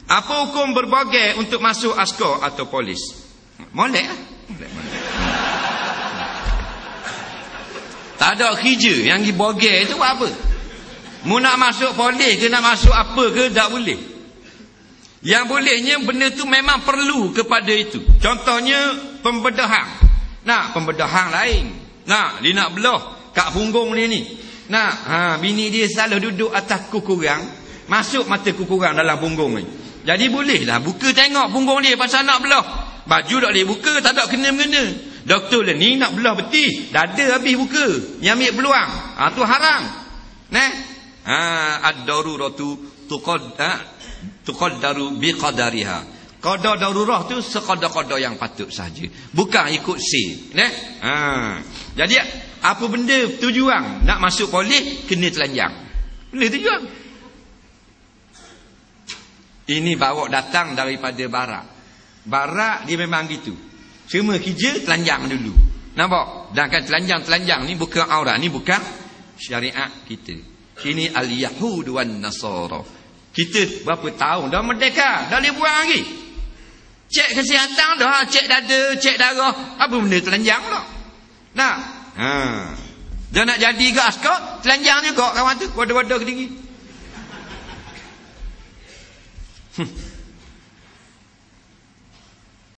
Apa hukum berbogel untuk masuk askar atau polis? Molek lah. Tak ada kerja yang dibogel itu buat apa? Mu nak masuk polis ke nak masuk apa ke tak boleh. Yang bolehnya benda tu memang perlu kepada itu. Contohnya pembedahan. Nah, pembedahan lain. Nah, dia nak belah kat punggung dia ni. Nah, bini dia selalu duduk atas kukurang, masuk mata kukurang dalam punggung ni. Jadi bolehlah buka tengok punggung dia pasal nak belah. Baju tak boleh buka, tak ada kena-mengena. Doktor lah ni nak belah betis, dada habis buka, yang ambil peluang. Tu haram. Nah, ad-daruratu tuqaddaru biqadariha. Qada darurah tu sekadar-kadar yang patut saja, bukan ikut sin. Jadi apa benda tujuan nak masuk polis kena telanjang. Benda tujuan. Ini bawa datang daripada barat. Barat dia memang gitu. Semua kerja telanjang dulu. Nampak? Dan kan telanjang-telanjang ni bukan aurat, ni bukan syariat kita. Ini al-Yahud wan Nasara. Kita berapa tahun dah merdeka, dah boleh buang lagi. Cek kesihatan dah, cek dada, cek darah. Apa benda telanjang pula? Nah, dia nak jadi ke askar, telanjang juga kawan tu, wadah-wadah ke tinggi.